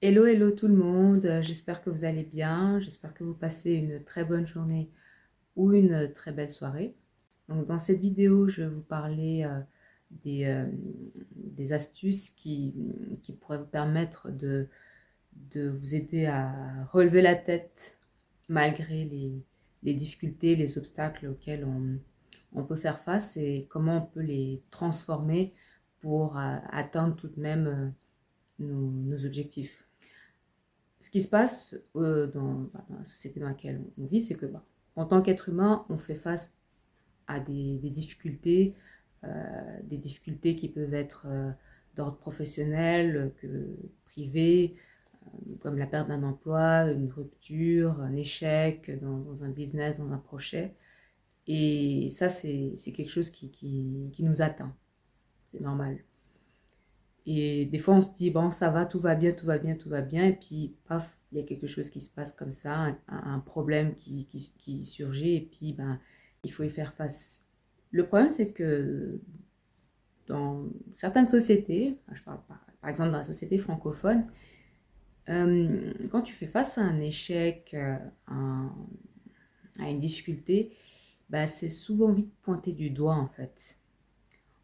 Hello, hello tout le monde, j'espère que vous allez bien, j'espère que vous passez une très bonne journée ou une très belle soirée. Donc, dans cette vidéo, je vais vous parler des, euh, des astuces qui pourraient vous permettre de vous aider à relever la tête malgré les difficultés, les obstacles auxquels on peut faire face et comment on peut les transformer pour atteindre tout de même nos objectifs. Ce qui se passe dans la société dans laquelle on vit, c'est que en tant qu'être humain, on fait face à des difficultés qui peuvent être d'ordre professionnel, privé, comme la perte d'un emploi, une rupture, un échec dans un business, dans un projet. Et ça, c'est quelque chose qui nous atteint. C'est normal. Et des fois, on se dit, bon, ça va, tout va bien, tout va bien, tout va bien. Et puis, paf, il y a quelque chose qui se passe comme ça, un problème qui surgit. Et puis, il faut y faire face. Le problème, c'est que dans certaines sociétés, je parle par exemple dans la société francophone, quand tu fais face à un échec, à une difficulté, c'est souvent vite pointé du doigt, en fait.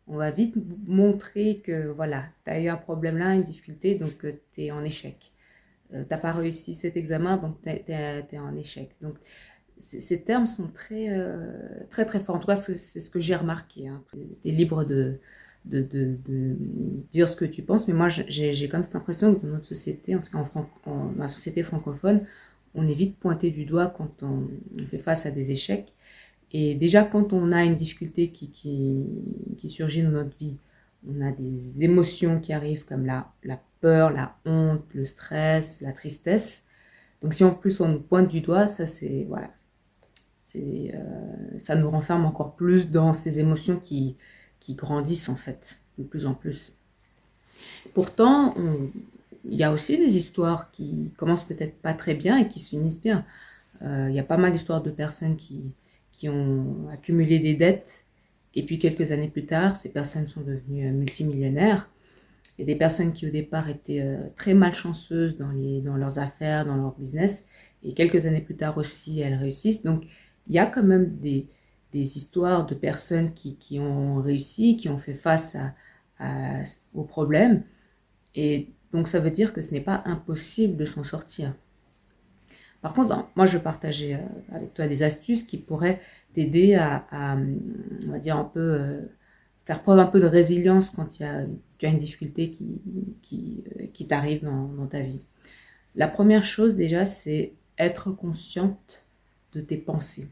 On va vite montrer que voilà, tu as eu un problème là, une difficulté, donc tu es en échec. Tu n'as pas réussi cet examen, donc tu es en échec. Donc ces termes sont très très forts. En tout cas, c'est ce que j'ai remarqué. Hein. Tu es libre de dire ce que tu penses, mais moi j'ai comme cette impression que dans notre société, en tout cas dans la société francophone, on est vite pointé du doigt quand on fait face à des échecs. Et déjà, quand on a une difficulté qui surgit dans notre vie, on a des émotions qui arrivent comme la peur, la honte, le stress, la tristesse. Donc si en plus on nous pointe du doigt, ça c'est voilà, ça nous renferme encore plus dans ces émotions qui grandissent en fait de plus en plus. Pourtant, il y a aussi des histoires qui commencent peut-être pas très bien et qui se finissent bien. Il y a pas mal d'histoires de personnes qui ont accumulé des dettes et puis quelques années plus tard, ces personnes sont devenues multimillionnaires. Il y a des personnes qui au départ étaient très malchanceuses dans leurs affaires, dans leur business et quelques années plus tard aussi, elles réussissent. Donc il y a quand même des histoires de personnes qui ont réussi, qui ont fait face aux problèmes et donc ça veut dire que ce n'est pas impossible de s'en sortir. Par contre, moi, je partageais avec toi des astuces qui pourraient t'aider on va dire, un peu, faire preuve un peu de résilience quand tu as une difficulté qui t'arrive dans ta vie. La première chose, déjà, c'est être consciente de tes pensées.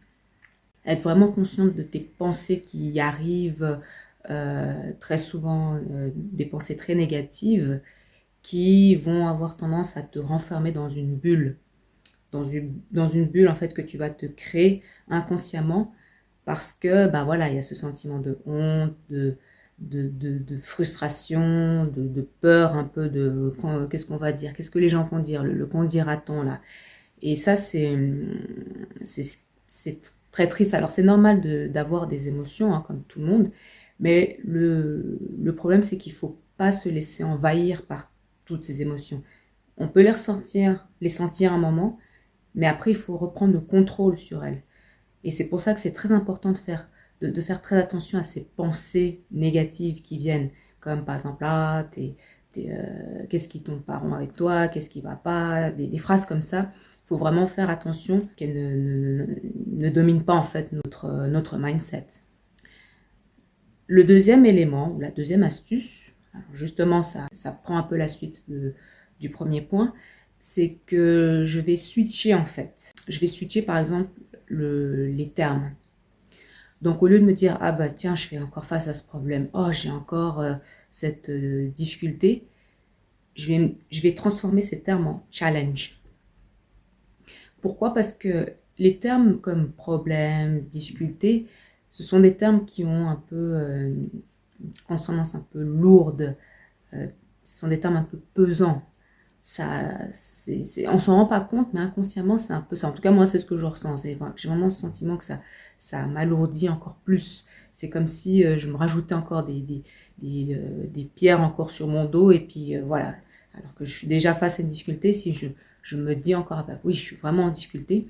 Être vraiment consciente de tes pensées qui arrivent très souvent, des pensées très négatives qui vont avoir tendance à te renfermer dans une bulle dans une bulle en fait que tu vas te créer inconsciemment parce que voilà il y a ce sentiment de honte de frustration de peur un peu qu'est-ce qu'on va dire, qu'est-ce que les gens vont dire, le qu'on dira-t-on là, et ça c'est c'est très triste. Alors c'est normal d'avoir des émotions hein, comme tout le monde, mais le problème c'est qu'il faut pas se laisser envahir par toutes ces émotions. On peut les sentir un moment, mais après, il faut reprendre le contrôle sur elle. Et c'est pour ça que c'est très important de faire très attention à ces pensées négatives qui viennent. Comme par exemple, qu'est-ce qui tombe pas rond avec toi, qu'est-ce qui va pas, des phrases comme ça. Il faut vraiment faire attention qu'elles ne dominent pas en fait notre mindset. Le deuxième élément, ou la deuxième astuce, alors justement ça prend un peu la suite du premier point, c'est que je vais switcher en fait. Je vais switcher par exemple les termes. Donc au lieu de me dire ah bah tiens je fais encore face à ce problème, oh j'ai encore cette difficulté, je vais transformer ces termes en challenge. Pourquoi? Parce que les termes comme problème, difficulté, ce sont des termes qui ont un peu une consonance un peu lourde, ce sont des termes un peu pesants. On s'en rend pas compte, mais inconsciemment, c'est un peu ça. En tout cas, moi, c'est ce que je ressens. J'ai vraiment ce sentiment que ça m'alourdit encore plus. C'est comme si je me rajoutais encore des pierres encore sur mon dos. Et puis, voilà, alors que je suis déjà face à une difficulté, si je me dis encore, ah bah oui, je suis vraiment en difficulté,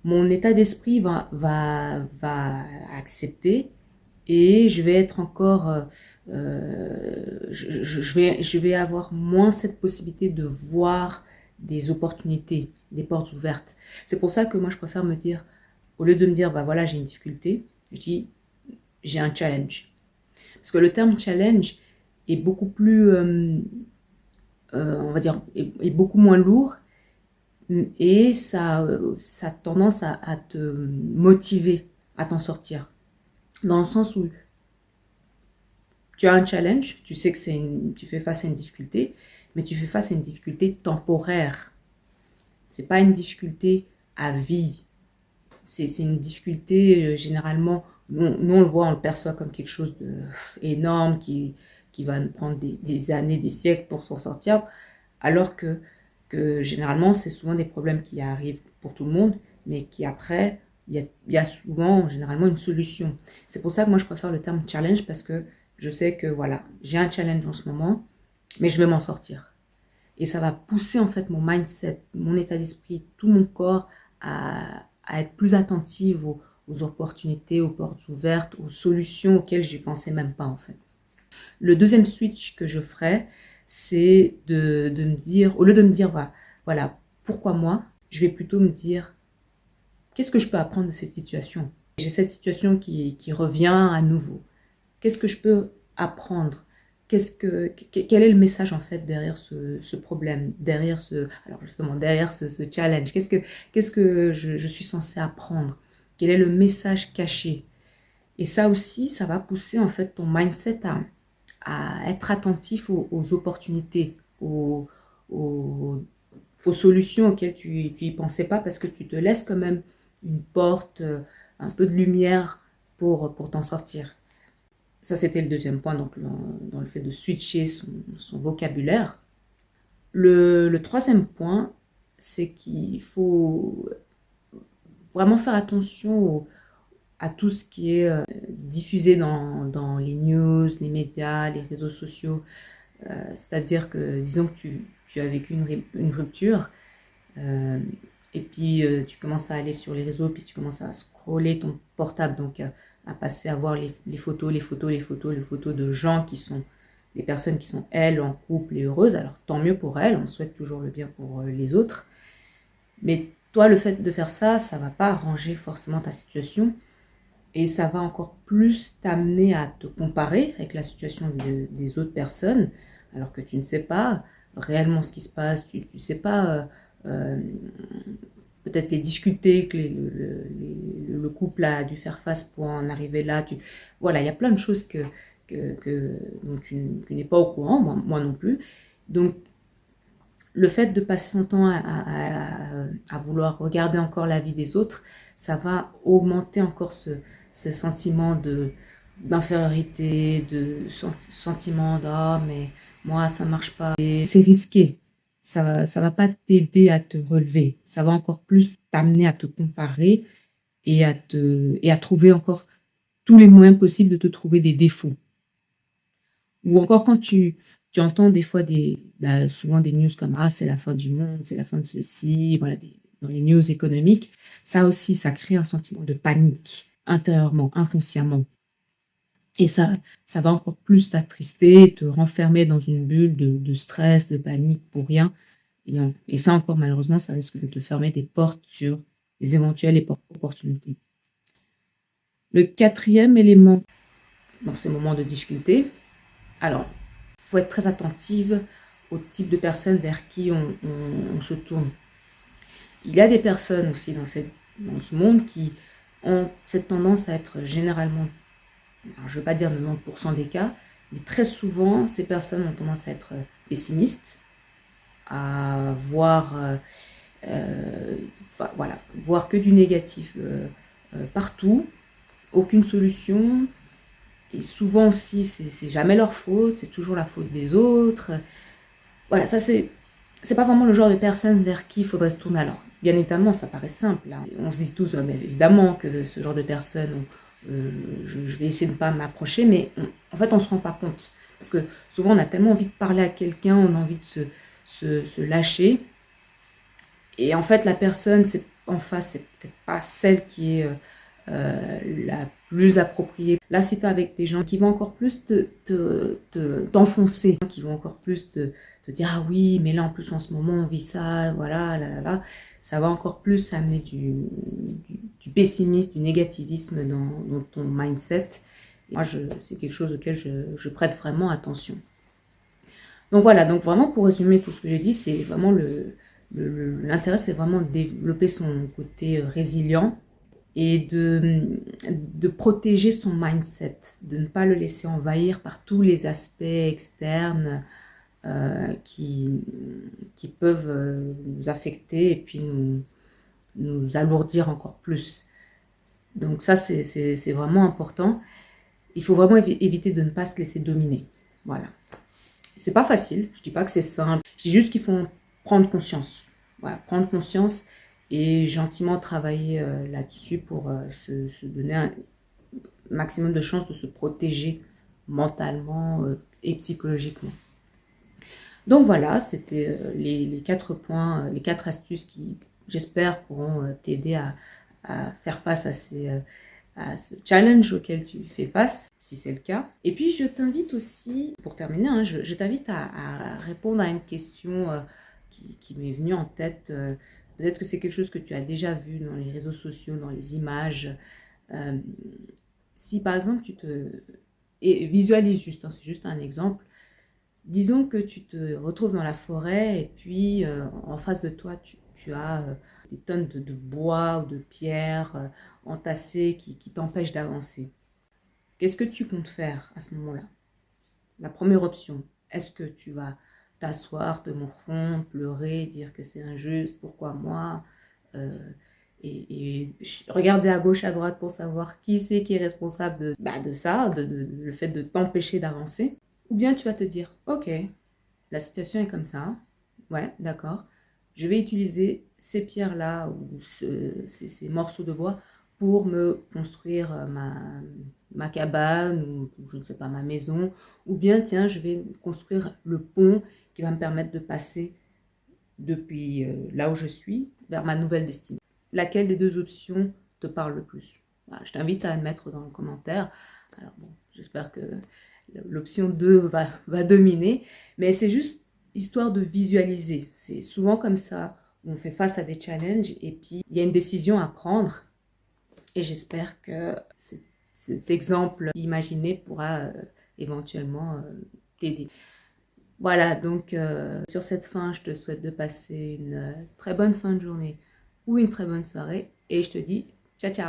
mon état d'esprit va accepter et je vais être encore, je vais avoir moins cette possibilité de voir des opportunités, des portes ouvertes. C'est pour ça que moi, je préfère me dire, au lieu de me dire, bah voilà, j'ai une difficulté, je dis, j'ai un challenge. Parce que le terme challenge est beaucoup plus, on va dire, est beaucoup moins lourd et ça a tendance à te motiver à t'en sortir. Dans le sens où tu as un challenge, tu sais que tu fais face à une difficulté, mais tu fais face à une difficulté temporaire. C'est pas une difficulté à vie. C'est une difficulté, généralement, nous on le voit, on le perçoit comme quelque chose d'énorme qui va nous prendre des années, des siècles pour s'en sortir, alors que généralement, c'est souvent des problèmes qui arrivent pour tout le monde, mais qui après, il y a souvent, généralement, une solution. C'est pour ça que moi, je préfère le terme challenge, parce que je sais que, voilà, j'ai un challenge en ce moment, mais je vais m'en sortir. Et ça va pousser, en fait, mon mindset, mon état d'esprit, tout mon corps à être plus attentive aux opportunités, aux portes ouvertes, aux solutions auxquelles je ne pensais même pas, en fait. Le deuxième switch que je ferai, c'est de me dire, au lieu de me dire, voilà, pourquoi moi, je vais plutôt me dire, qu'est-ce que je peux apprendre de cette situation? J'ai cette situation qui revient à nouveau. Qu'est-ce que je peux apprendre? Quel est le message en fait derrière ce problème, derrière derrière ce challenge? Qu'est-ce que je suis censée apprendre? Quel est le message caché? Et ça aussi, ça va pousser en fait ton mindset à être attentif aux opportunités, aux solutions auxquelles tu y pensais pas, parce que tu te laisses quand même une porte, un peu de lumière pour t'en sortir. Ça, c'était le deuxième point, donc dans le fait de switcher son vocabulaire. Le troisième point, c'est qu'il faut vraiment faire attention à tout ce qui est diffusé dans les news, les médias, les réseaux sociaux. C'est-à-dire que, disons que tu as vécu une rupture, et puis tu commences à aller sur les réseaux, puis tu commences à scroller ton portable, donc à passer à voir les photos de gens qui sont, des personnes qui sont, elles, en couple et heureuses. Alors tant mieux pour elles, on souhaite toujours le bien pour les autres. Mais toi, le fait de faire ça, ça va pas arranger forcément ta situation, et ça va encore plus t'amener à te comparer avec la situation des autres personnes, alors que tu ne sais pas réellement ce qui se passe, tu ne sais pas peut-être les difficultés que le couple a dû faire face pour en arriver là. Voilà, il y a plein de choses dont tu n'es pas au courant, moi non plus. Donc, le fait de passer son temps à vouloir regarder encore la vie des autres, ça va augmenter encore ce sentiment d'infériorité, sentiment de ah, mais moi ça marche pas. Et c'est risqué. Ça va pas t'aider à te relever. Ça va encore plus t'amener à te comparer et à trouver encore tous les moyens possibles de te trouver des défauts. Ou encore quand tu entends des fois souvent des news comme ah, c'est la fin du monde, c'est la fin de ceci, voilà, dans les news économiques, ça aussi, ça crée un sentiment de panique intérieurement, inconsciemment. Et ça va encore plus t'attrister, te renfermer dans une bulle de stress, de panique pour rien. Et ça encore, malheureusement, ça risque de te fermer des portes sur des éventuelles opportunités. Le quatrième élément dans ces moments de difficulté, alors, il faut être très attentive au type de personnes vers qui on se tourne. Il y a des personnes aussi dans ce monde qui ont cette tendance à être généralement, alors je ne veux pas dire 90% des cas, mais très souvent, ces personnes ont tendance à être pessimistes, à voir, voir que du négatif partout, aucune solution. Et souvent aussi, c'est jamais leur faute, c'est toujours la faute des autres. Voilà, ça c'est pas vraiment le genre de personne vers qui il faudrait se tourner. Alors, bien évidemment, ça paraît simple. Hein. On se dit tous, mais évidemment, que ce genre de personne, je vais essayer de ne pas m'approcher, mais en fait, on ne se rend pas compte. Parce que souvent, on a tellement envie de parler à quelqu'un, on a envie de se lâcher. Et en fait, la personne en face, c'est peut-être pas celle qui est la plus appropriée. Là, si tu es avec des gens qui vont encore plus t'enfoncer, qui vont encore plus te dire « Ah oui, mais là, en plus, en ce moment, on vit ça, voilà, là. » Ça va encore plus amener du pessimisme, du négativisme dans ton mindset. Et moi, c'est quelque chose auquel je prête vraiment attention. Donc voilà, donc vraiment pour résumer tout ce que j'ai dit, c'est vraiment l'intérêt, c'est vraiment de développer son côté résilient et de protéger son mindset, de ne pas le laisser envahir par tous les aspects externes qui peuvent nous affecter et puis nous alourdir encore plus. Donc ça, c'est vraiment important. Il faut vraiment éviter de ne pas se laisser dominer. Voilà. C'est pas facile, je dis pas que c'est simple. Je dis juste qu'il faut prendre conscience. Voilà, prendre conscience et gentiment travailler là-dessus pour se donner un maximum de chances de se protéger mentalement et psychologiquement. Donc voilà, c'était les 4 points, les 4 astuces qui, j'espère, pourront t'aider à faire face à ce challenge auquel tu fais face, si c'est le cas. Et puis, je t'invite aussi, pour terminer, hein, je t'invite à répondre à une question qui m'est venue en tête. Peut-être que c'est quelque chose que tu as déjà vu dans les réseaux sociaux, dans les images. Si, par exemple, et visualise juste, hein, c'est juste un exemple. Disons que tu te retrouves dans la forêt et puis en face de toi, tu as des tonnes de bois ou de pierres entassées qui t'empêchent d'avancer. Qu'est-ce que tu comptes faire à ce moment-là? La première option, est-ce que tu vas t'asseoir, te morfondre, pleurer, dire que c'est injuste, pourquoi moi et regarder à gauche, à droite pour savoir qui c'est qui est responsable de ça, le fait de t'empêcher d'avancer? Ou bien tu vas te dire, ok, la situation est comme ça, ouais, d'accord, je vais utiliser ces pierres-là ou ces morceaux de bois pour me construire ma cabane ou je ne sais pas, ma maison. Ou bien, tiens, je vais construire le pont qui va me permettre de passer depuis là où je suis vers ma nouvelle destinée. Laquelle des deux options te parle le plus? Voilà, je t'invite à le mettre dans le commentaire. Alors bon, j'espère que l'option 2 va dominer, mais c'est juste histoire de visualiser. C'est souvent comme ça, on fait face à des challenges et puis il y a une décision à prendre et j'espère que cet exemple imaginé pourra éventuellement t'aider. Voilà, donc sur cette fin, je te souhaite de passer une très bonne fin de journée ou une très bonne soirée et je te dis ciao ciao.